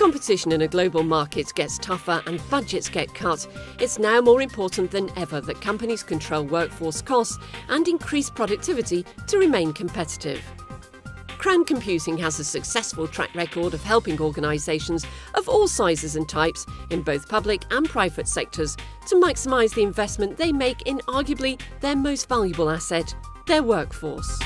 competition in a global market gets tougher and budgets get cut, it's now more important than ever that companies control workforce costs and increase productivity to remain competitive. Crown Computing has a successful track record of helping organisations of all sizes and types in both public and private sectors to maximise the investment they make in arguably their most valuable asset, their workforce.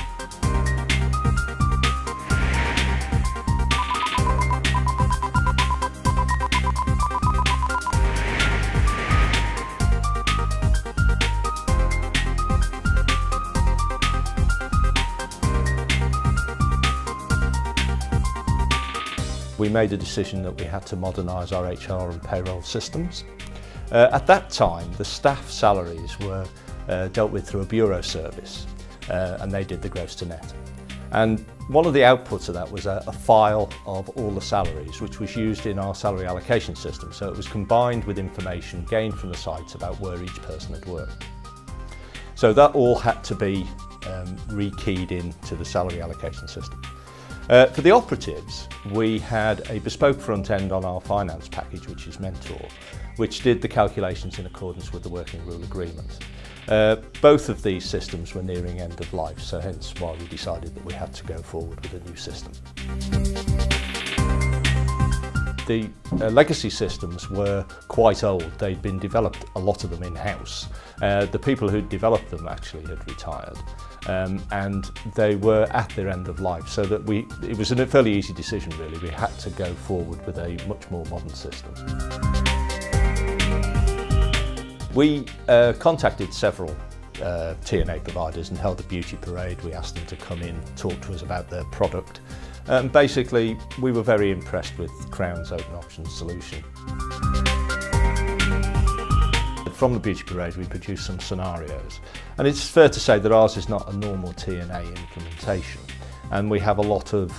We made a decision that we had to modernise our HR and payroll systems. At that time, the staff salaries were dealt with through a bureau service, and they did the gross to net. And one of the outputs of that was a file of all the salaries, which was used in our salary allocation system. So it was combined with information gained from the sites about where each person had worked. So that all had to be rekeyed into the salary allocation system. For the operatives, we had a bespoke front end on our finance package, which is Mentor, which did the calculations in accordance with the working rule agreement. Both of these systems were nearing end of life, so hence why we decided that we had to go forward with a new system. The legacy systems were quite old. They'd been developed, a lot of them in-house. The people who developed them actually had retired. And they were at their end of life, so that it was a fairly easy decision really. We had to go forward with a much more modern system. We contacted several TNA providers and held a beauty parade. We asked them to come in, talk to us about their product. Basically, we were very impressed with Crown's open options solution. From the beauty parade we produced some scenarios, and it's fair to say that ours is not a normal TNA implementation, and we have a lot of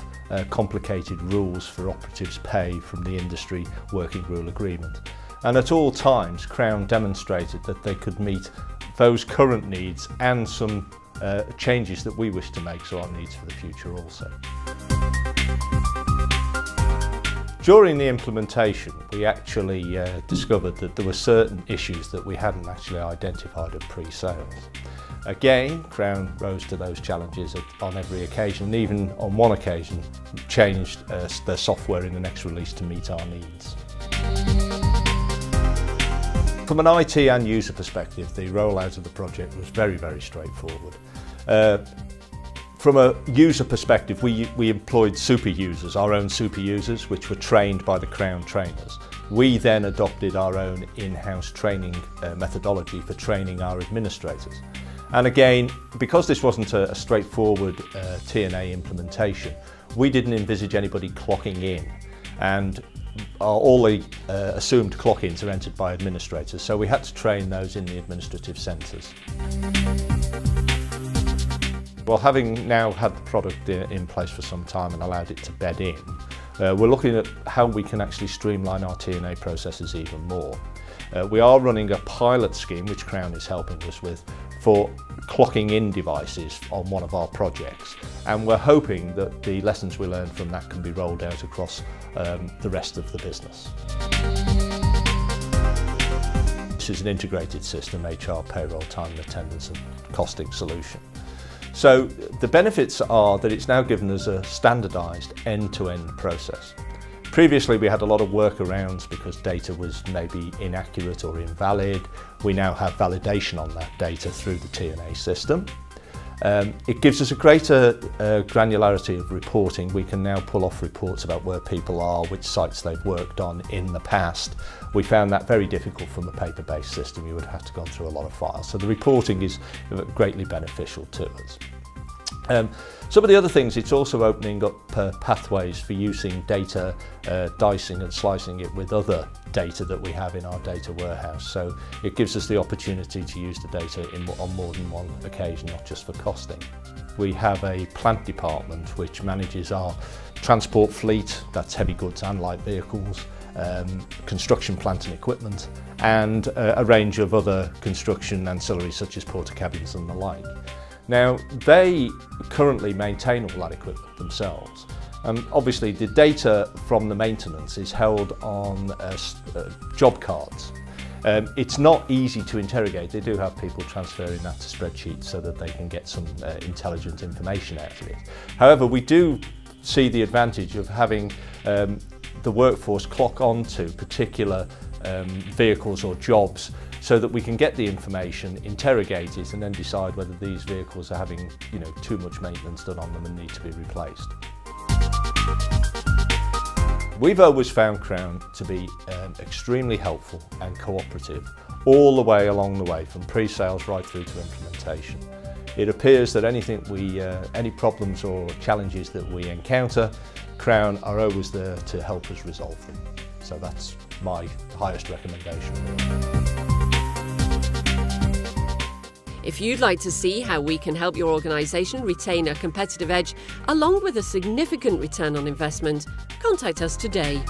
complicated rules for operatives' pay from the industry working rule agreement. And at all times Crown demonstrated that they could meet those current needs and some changes that we wish to make, so our needs for the future also. During the implementation, we actually discovered that there were certain issues that we hadn't actually identified at pre-sales. Again, Crown rose to those challenges on every occasion, and even on one occasion changed their software in the next release to meet our needs. From an IT and user perspective, the rollout of the project was very, very straightforward. From a user perspective, we employed super users, our own super users, which were trained by the Crown trainers. We then adopted our own in-house training methodology for training our administrators. And again, because this wasn't a straightforward TNA implementation, we didn't envisage anybody clocking in, and all the assumed clock-ins are entered by administrators, so we had to train those in the administrative centres. Well, having now had the product in place for some time and allowed it to bed in, we're looking at how we can actually streamline our TNA processes even more. We are running a pilot scheme, which Crown is helping us with, for clocking in devices on one of our projects, and we're hoping that the lessons we learned from that can be rolled out across the rest of the business. This is an integrated system, HR, payroll, time and attendance and costing solution. So the benefits are that it's now given us a standardised end-to-end process. Previously we had a lot of workarounds because data was maybe inaccurate or invalid. We now have validation on that data through the TNA system. It gives us a greater granularity of reporting. We can now pull off reports about where people are, which sites they've worked on in the past. We found that very difficult from a paper-based system. You would have to go through a lot of files. So the reporting is greatly beneficial to us. Some of the other things, it's also opening up pathways for using data, dicing and slicing it with other data that we have in our data warehouse. So it gives us the opportunity to use the data on more than one occasion, not just for costing. We have a plant department which manages our transport fleet, that's heavy goods and light vehicles, construction plant and equipment, and a range of other construction ancillaries such as porter cabins and the like. Now, they currently maintain all that equipment themselves, Obviously the data from the maintenance is held on job cards. It's not easy to interrogate. They do have people transferring that to spreadsheets so that they can get some intelligent information out of it. However, we do see the advantage of having the workforce clock onto particular vehicles or jobs so that we can get the information, interrogate it, and then decide whether these vehicles are having, too much maintenance done on them and need to be replaced. We've always found Crown to be extremely helpful and cooperative all the way along the way, from pre-sales right through to implementation. It appears that any problems or challenges that we encounter, Crown are always there to help us resolve them. So that's my highest recommendation. If you'd like to see how we can help your organisation retain a competitive edge along with a significant return on investment, contact us today.